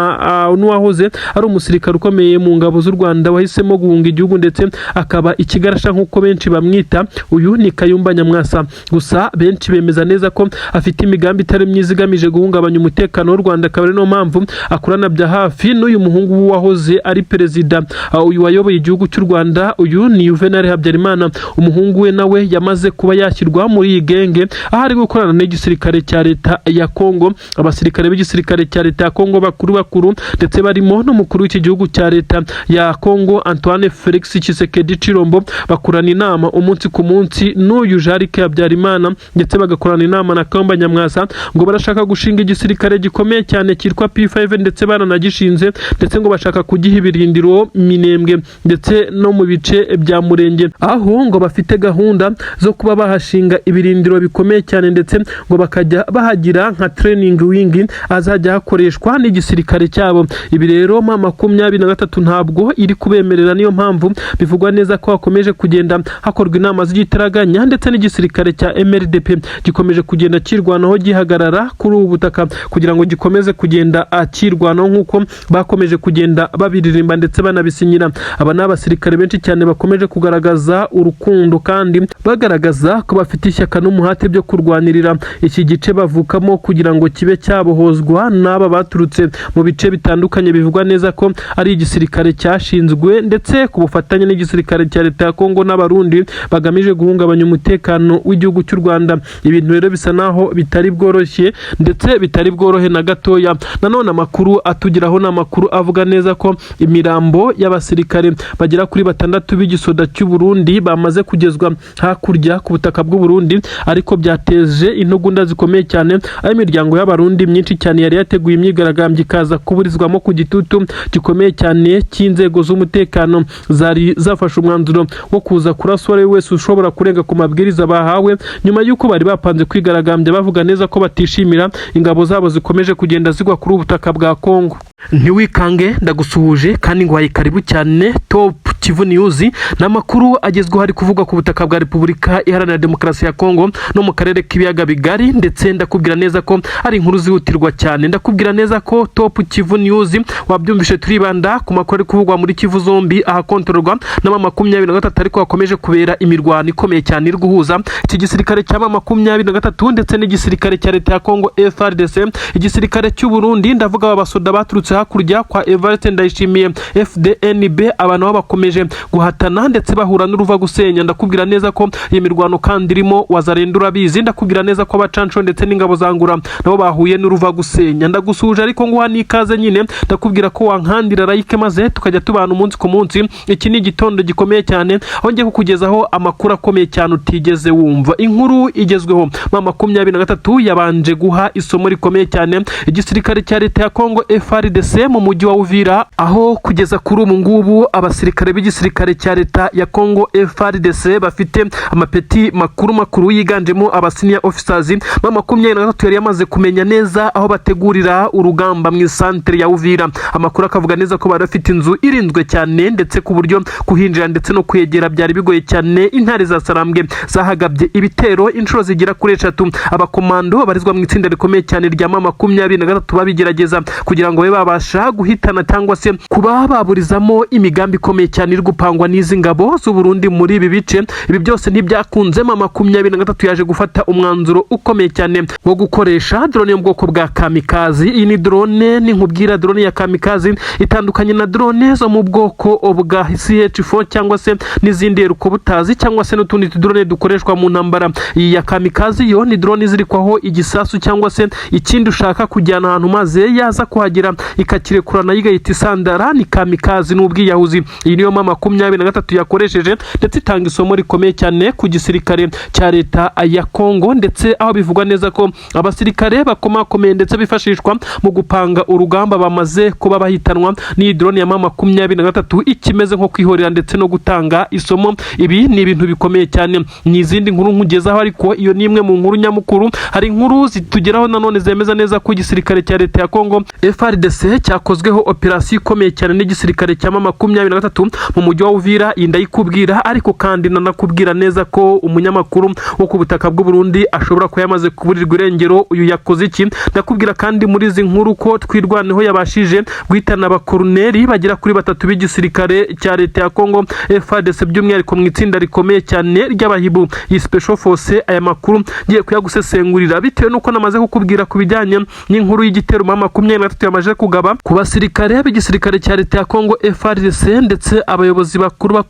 n'uwahoze ari umusirikare ukomeye mu ngabo z'u Rwanda wahisemo guhunga igihugu ndetse akaba ikigarasha nk'uko benshi bamwita. Uyu ni Kayumba Nyamwasa, gusa benshi bemeza neza ko afite imigambi itari myiza igamije guhungabanya umutekano w'u Rwanda, akaba ari no mpamvu akorana bya hafi n'uyu muhungu wahoze ari perezida uyu wayoboye igihugu cy'u Rwanda. Uyu ni Juvenal Habyarimana, umuhungu we nawe yamaze kuba yashyirwa muri iyi genge aho ari gukorana n'igisirikare cya leta ya Kongo. Abasirikare b'igisirikare cya leta ya Kongo bakuru ndetse barimo n'umukuru w'iki gihugu cya leta ya Kongo Antoine Felix Tshisekedi Chilombo bakorana inama umunsi ku munsi n'uyu Jarike Habyarimana ndetse bagakorana inama na Kayumba Nyamwasa ngo barashaka gushinga igisirikare gikomeye cyane cyitwa P5 ndetse baranagishinze ndetse ngo bashaka kugiha ibirindiro Minembwe ndetse no mu bice bya Murenge, aho ngo bafite gahunda zo kuba bahashinga ibirindiro bikomeye cyane ndetse ngo bakajya bahagira nka training wing azajya hakoreshwa n'igisirikare cyabo. Ibi rero 23 ntabwo iri kubemerera, niyo mpamvu bivugwa neza ko hakomeje kugenda hakorwa inama z'igitaraganya ndetse n'igisirikare cya MRDP gikomeje kugenda kirwanaho gihagarara kuri ubu butaka kugira ngo gikomeze kugenda akirwanaho nk'uko bakomeje kugenda babiririmba ndetse banabisinyira. Aba ni abasirikare benshi cyane bakomeje kugaragaza urukundo kandi bagaragaza ko bafite ishyaka n'umuhate byo kurwanirira iki gice bavukamo kugira ngo kibe cyabohozwa n'aba baturutse mu bice bitandukanye. Bivugwa neza ko ari igisirikare cyashinzwe ndetse ku bufatanye n'igisirikare cya leta ya Kongo n'abarundi bagamije guhungabanya umutekano w'igihugu cy'u Rwanda. Ibintu rero bisa naho bitari bworoshye ndetse bitari bworohe na gatoya. Nanone amakuru atugeraho n'amakuru avuga neza ko imirambo y'abasirikare bagera kuri 6 b'igisoda cy'u Burundi bamaze kugezwa hakurya ku butaka bw'u Burundi, ariko byateje intugunda zikomeye cyane aho imiryango y'abarundi myinshi cyane yari yateguye imyigaragambyo ikaza kuburizwamo ku gitutu gikomeye cyane cy'inzego z'umutekano zari zafashe umwanzuro wo kuza kuraswa ari wese ushobora kurenga ku mabwiriza bahawe nyuma y'uko bari bapanze kwigaragambya bavuga neza ko batishimira ingabo zabo zikomeje kugenda zigwa kuri ubutaka bwa Kongo. Ntiwikange ndagusuhuje kandi ngo karibu cyane Top Kivu News n'amakuru agezweho hari kuvugwa ku butaka bwa Repubulika Iharanira Demokarasi ya Kongo no mu karere k'ibiyaga bigari, ndetse ndakubwira neza ko ari inkuru zihutirwa cyane. Ndakubwira neza ko Top Kivu News wabyumvishe turibanda ku makuru kuvugwa muri Kivu zombi ahakontororwa na 23 ariko hakomeje kubera imirwano ikomeye cyane iri guhuza iki gisirikare cya 23 ndetse n'igisirikare cya leta ya Kongo FARDC. Igisirikare cy'u Burundi ndavuga abasoda baturutse hakurya kwa Evariste Ndayishimiye FDNB, abantu baba bakomeje guhatana ndetse bahura n'uruva gusenya. Ndakubwira neza ko iyi mirwano kandi irimo wazarendura bizi. Ndakubwira neza ko abacanco ndetse n'ingabo zangura nabo bahuye n'uruva gusenya. Ndagusuje ariko nguha nikaze nyine, ndakubwira ko wankandira like maze tukajya tubana umunsi ku munsi. Iki ni igitondo gikomeye cyane aho ngiye kukugezaho amakuru akomeye cyane utigeze wumva. Inkuru igezweho 23 yabanje guha isomo rikomeye cyane igisirikare cya leta ya Kongo FARDC mu mujyi wa Uvira, aho kugeza kuri ubu ngubu abasirikare b'igisirikare cya leta ya Kongo FARDC bafite amapeti makuru yiganjemo abasenior officers. 23 yari yamaze kumenya neza aho bategurira urugamba mu centre ya Uvira. Amakuru akavuga neza ko barafite inzu irinzwe cyane ndetse ku buryo kuhinjira ndetse no kwegera byari bigoye cyane. Intare za Sarambwe zahagabye ibitero inshuro zigira kuri 3. Abakomando barizwa mu itsinda rikomeye cyane rya 23 babigerageza kugira ngo babasha guhitana cyangwa se kuba baburizamo imigambi ikomeye cyane iri gupangwa n'izi ngabo z'u Burundi muri ibi bice. Ibi byose ntibyakunze. 23 yaje gufata umwanzuro ukomeye cyane wo gukoresha drone yo mu bwoko bwa kamikazi. Iyi ni drone nkubwira drone ya kamikazi itandukanye na drone zo mu bwoko bwa CH4 cyangwa se n'izindi rukobutazi cyangwa se n'utundi drone dukoreshwa mu ntambara. Iyi ya kamikazi yo ni drone zirikwaho igisasu cyangwa se ikindi ushaka kujyana ahantu maze yaza kuhagira ikakirekurana yigahita isandara. Ni kamikazi n'ubwiyahuzi. Iyi niyo M23 yakoresheje, ndetse itanga isomo rikomeye cyane ku gisirikare cya leta ya Kongo, ndetse aho bivugwa neza ko abasirikare bakomakomeye ndetse bifashishwa mu gupanga urugamba bamaze kuba bahitanwa n'iyi drone ya M23 ikimeze nko kwihorera ndetse no gutanga isomo. Ibi ni ibintu bikomeye cyane. Ni izindi nkuru nkugezaho, ariko iyo ni imwe mu nkuru nyamukuru. Hari inkuru zitugeraho nanone zemeza neza ko igisirikare cya leta ya Kongo FARDC cyakozweho operasiyo ikomeye cyane n'igisirikare cya M23 mu mujyi wa Uvira. Indayikubwira, ariko kandi nanakubwira neza ko umunyamakuru wo ku butaka bw'u Burundi ashobora kuba yamaze kuburirwa irengero. Uyu yakoze iki? Ndakubwira kandi muri izi nkuru ko twirwaneho yabashije guhitana abakoruneri bagera kuri 3 b'igisirikare cya leta ya Kongo FARDC, by'umwihariko mu itsinda rikomeye cyane ry'abahibu yi Special Force. Aya makuru ngiye kuyagusesengurira bitewe nuko namaze kukubwira ku bijyanye n'inkuru y'igitero M23 yamaje kugaba ku basirikare b'igisirikare cya leta ya Kongo FARDC, ndetse abayobozi bakuru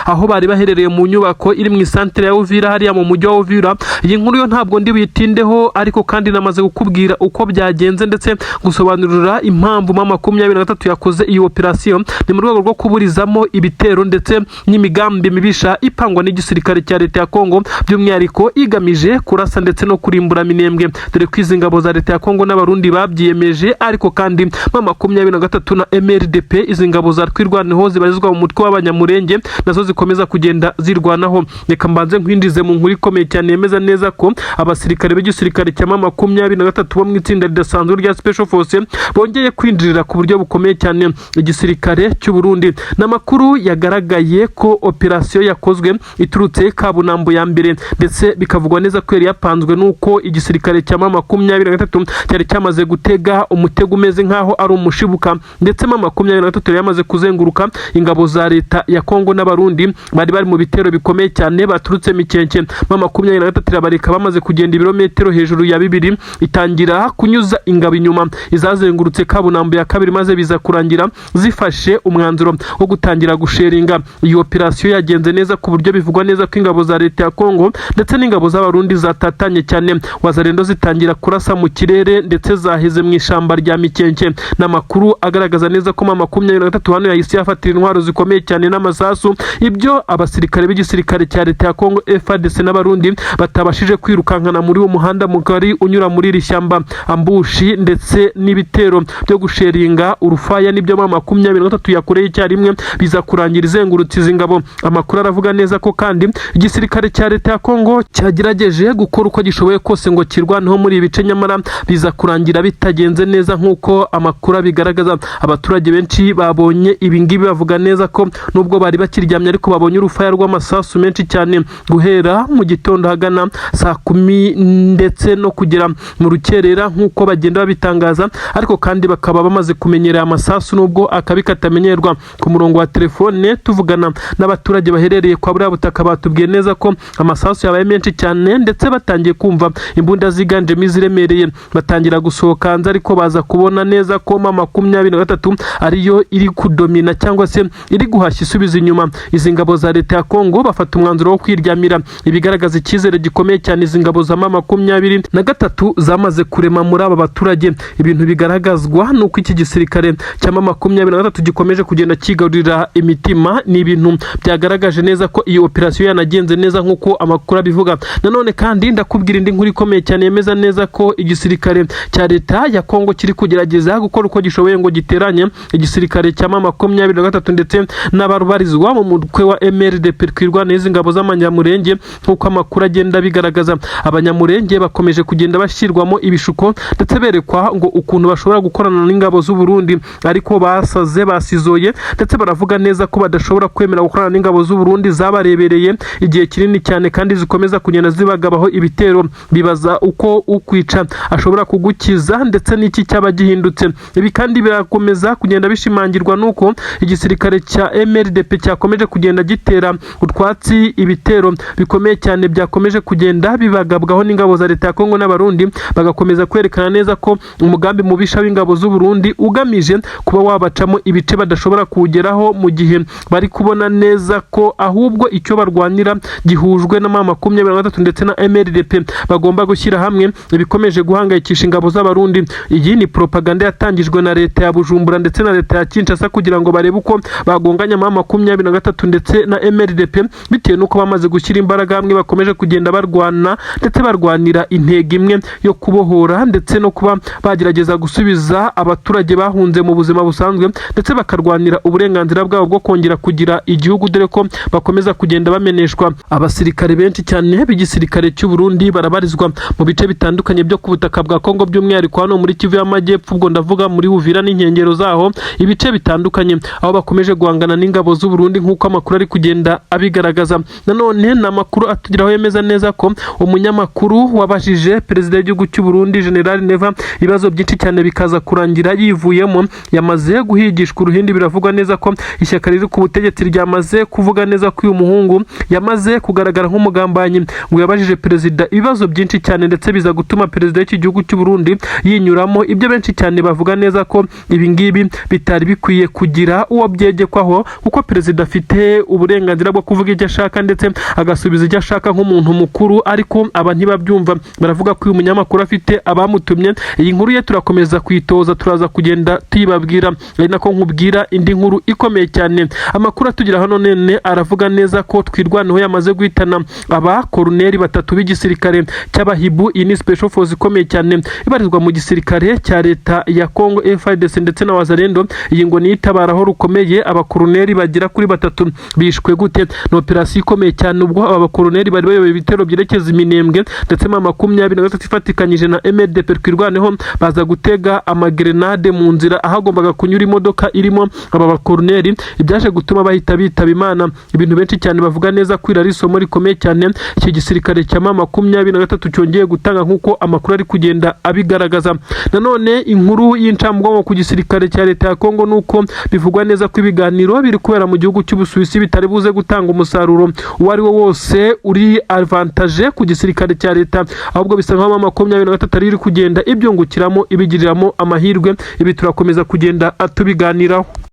aho bari baherereye mu nyubako iri mu isantere ya Uvira hariya mu mujyi wa Uvira. Iyi nkuru yo ntabwo ndi buyitindeho, ariko kandi namaze kukubwira uko byagenze ndetse gusobanurira impamvu M23 yakoze iyi operasiyo. Ni mu rwego rwo kuburizamo ibitero ndetse n'imigambi mibisha ipangwa n'igisirikare cya leta ya Kongo, by'umwihariko igamije kurasa ndetse no kurimbura Minembwe, dore ko izi ngabo za leta ya Kongo n'abarundi babyiyemeje. Ariko kandi M23 na MRDP, izi ngabo za twirwaneho zibarizwa mu mutwe w'abanyamurenge, nazo zikomeza kugenda zirwanaho. Reka mbanze nkwinjize mu nkuru ikomeye cyane yemeza neza ko abasirikare b'igisirikare cya M23 bo mu itsinda ridasanzwe rya Special Force bongeye kwinjirira ku buryo bukomeye cyane igisirikare cy'u Burundi. N'amakuru yagaragaye ko operasiyo yakozwe iturutse Kabunambo ya mbere, ndetse bikavugwa neza ko yari yapanzwe nuko igisirikare cya M23 cyari cyamaze gutega umutego umeze nkaho ari umushibuka, ndetse M23 yamaze kuzenguruka ingabo za leta ya Kongo n'abarundi bari mu bitero bikomeye cyane baturutse Mikenke. M23 irabareka bamaze kugenda ibirometero hejuru ya 2, itangira kunyuza ingabo inyuma izazengurutse Kabunambo ya kabiri, maze biza kurangira zifashe umwanzuro wo gutangira gusheringa. Iyi operasiyo yagenze neza ku buryo bivugwa neza ko ingabo za leta ya Kongo ndetse n'ingabo z'abarundi zatatanye cyane. Wazarendo zitangira kurasa mu kirere ndetse zaheze mu ishamba rya Mikenke. N'amakuru agaragaza neza ko M23 hano yahise yafatira intwaro zikomeye cyane n'amasasu, ibyo abasirikare b'igisirikare cya leta ya Kongo FARDC n'abarundi batabashije kwirukankana muri uwo muhanda mugari unyura muri iri shyamba. Ambushi ndetse n'ibitero byo gusheringa urufaya nibyo M23 yakoreye icyarimwe, biza kurangira izengurutse izi ngabo. Amakuru aravuga neza ko kandi igisirikare cya leta ya Kongo cyagerageje gukora uko gishoboye kose ngo kirwaneho muri ibice, nyamara biza kurangira bitagenze neza nk'uko amakuru abigaragaza. Abaturage benshi babonye ibingibi bavuga neza ko nubwo bari bakiryamye, ariko babonye urufaya rw'amasasu menshi cyane guhera mu gitondo hagana saa 10 ndetse no kugera mu rukerera nk'uko bagenda babitangaza. Ariko kandi bakaba bamaze kumenyera amasasu nubwo akabi katamenyerwa. Ku murongo wa telefone tuvugana n'abaturage baherereye kwa buriya butaka batubwiye neza ko amasasu yabaye menshi cyane, ndetse batangiye kumva imbunda ziganjemo iziremereye, batangira gusohoka hanze, ariko baza kubona neza ko M23 ariyo iri kudomina cyangwa se iri guhashya isubiza inyuma izi ngabo za leta ya Kongo. Bafata umwanzuro wo kwiryamira, ibigaragaza icyizere gikomeye cyane izi ngabo za M23 zamaze kurema muri aba baturage. Ibintu bigaragazwa nuko iki gisirikare cya M23 gikomeje kugenda kigarurira imitima. Ni ibintu byagaragaje neza ko iyi operasiyo yanagenze neza nk'uko amakuru abivuga. Nanone kandi ndakubwira indi nkuru ikomeye cyane yemeza neza ko igisirikare cya leta ya Kongo kiri kugerageza gukora uko gishoboye ngo giteranye igisirikare cya M23 ndetse n'abarubarizwa mu mutwe wa MRDP twirwana izi ngabo z'amanyamurenge. Nk'uko amakuru agenda bigaragaza, abanyamurenge bakomeje kugenda bashyirwamo ibishuko ndetse berekwa ngo ukuntu bashobora gukorana n'ingabo z'u Burundi, ariko basaze basizoye, ndetse baravuga neza ko badashobora kwemera gukorana n'ingabo z'u Burundi zabarebereye igihe kinini cyane kandi zikomeza kugenda zibagabaho ibitero. Bibaza uko ukwica ashobora kugukiza ndetse n'iki cyaba gihindutse. Ibi kandi birakomeza kugenda bishimangirwa nuko igisirikare cya MRDP cyakomeje kugenda gitera utwatsi ibitero bikomeye cyane byakomeje kugenda bibagabwaho n'ingabo za leta ya Kongo n'abarundi, bagakomeza kwerekana neza ko umugambi mubisha w'ingabo z'u Burundi ugamije kuba wabacamo ibice badashobora kugeraho, mu gihe bari kubona neza ko ahubwo icyo barwanira gihujwe na M23 ndetse na MRDP bagomba gushyira hamwe. Ibikomeje guhangayikisha ingabo z'abarundi. Iyi ni propaganda yatangijwe na leta ya Bujumbura ndetse na leta ya Kinshasa kugira ngo barebe uko bagonga bahanganye ama 23 ndetse na MRDP bitewe nuko bamaze gushyira imbaraga hamwe bakomeje kugenda barwana ndetse barwanira intego imwe yo kubohora ndetse no kuba bagerageza gusubiza abaturage bahunze mu buzima busanzwe ndetse bakarwanira uburenganzira bwabo bwo kongera kugira igihugu, dore ko bakomeza kugenda bameneshwa. Abasirikare benshi cyane b'igisirikare cy'u Burundi barabarizwa mu bice bitandukanye byo ku butaka bwa Kongo, by'umwihariko hano muri Kivu y'Amajyepfo, ubwo ndavuga muri Uvira n'inkengero zaho, ibice bitandukanye aho bakomeje guhangana n'ingabo z'u Burundi nk'uko amakuru ari kugenda abigaragaza. Nanone n'amakuru atugiraho yemeza neza ko umunyamakuru wabajije perezida w'igihugu cy'u Burundi General Neva ibibazo byinshi cyane bikaza kurangira yivuyemo, yamaze guhigishwa uruhindi. Biravugwa neza ko ishyaka riri ku butegetsi ryamaze kuvuga neza ko uyu muhungu yamaze kugaragara nk'umugambanyi, ngo yabajije perezida ibibazo byinshi cyane ndetse biza gutuma perezida w'iki gihugu cy'u Burundi yinyuramo. Ibyo benshi cyane bavuga neza ko ibi ngibi bitari bikwiye kugira uwo byegekwaho, kuko perezida afite uburenganzira bwo kuvuga icyo ashaka ndetse agasubiza icyo ashaka nk'umuntu mukuru, ariko aba ntibabyumva. Baravuga ko uyu munyamakuru afite abamutumye. Iyi nkuru ye turakomeza kuyitoza, turaza kugenda tuyibabwira, ari nako nkubwira indi nkuru ikomeye cyane. Amakuru atugira hano nene aravuga neza ko Twirwaneho yamaze guhitana aba koloneli 3 b'igisirikare cy'abahibu. Iyi ni special force ikomeye cyane ibarizwa mu gisirikare cya leta ya Kongo FARDC ndetse na Wazalendo. Iyi ngo ni itabaraho rukomeye. Abakoloneli bagera kuri 3 bishwe gute? Ni operasiyo ikomeye cyane, ubwo aba koloneli bari bayoboye ibitero byerekeza Iminembwe ndetse ma 23 ifatikanyije na MRDP Twirwaneho baza gutega amagrenade mu nzira ahagombaga kunyura imodoka irimo aba bakoloneli, ibyaje gutuma bahita bitaba Imana. Ibintu benshi cyane bavuga neza ko irari isomo rikomeye cyane iki gisirikare cya 23 cyongeye gutanga nk'uko amakuru ari kugenda abigaragaza. Nanone inkuru y'incamubwonko ku gisirikare cya leta ya Kongo nuko bivugwa neza ko ibiganiro biri kubera mu gihugu cy'Ubusuwisi bitari buze gutanga umusaruro uwo ari wo wose uri avantage ku gisirikare cya leta, ahubwo bisa nkaho 23 ari kugenda ibyungukiramo ibigiriramo amahirwe. Ibi turakomeza kugenda tubiganiraho.